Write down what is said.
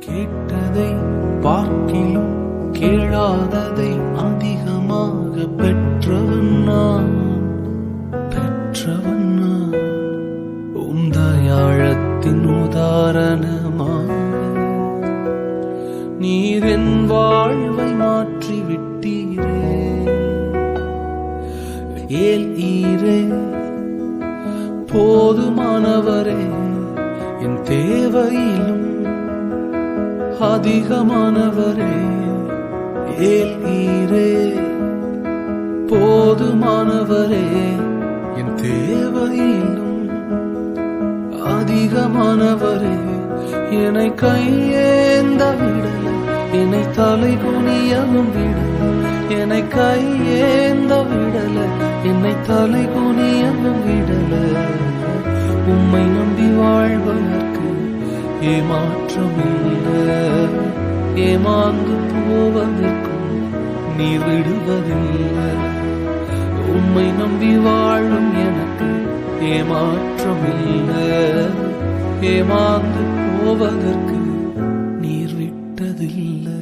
கேட்டதை பார்க்கிலும் கேளாததை அதிகமாக பெற்றவன் நான் உம் தயாளத்தின் உதாரணமாக நீர் என் வாழ்வை மாற்றி விட்டீரே. ஏல் ஈரே போதுமானவரே, என் தேவையிலும் அதிகமானவரே. ஏல் ஈரே போதுமானவரே, என் தேவையிலும் அதிகமானவரே. என்னை கையேந்த விடல, என்னை தலை குனியவும் விடல. என்னை கையேந்த விடல, என்னை தலை குனியவும் விடல. உம்மை நம்பி வாழ்வதற்கு ஏமாற்றமில்லை, ஏமாந்து போவதற்கும் நீர் விடுவதில்லை. உம்மை நம்பி வாழும் எனக்கு ஏமாற்றமில்லை, ஏமாந்து போவதற்கு நீர் விட்டதில்லை.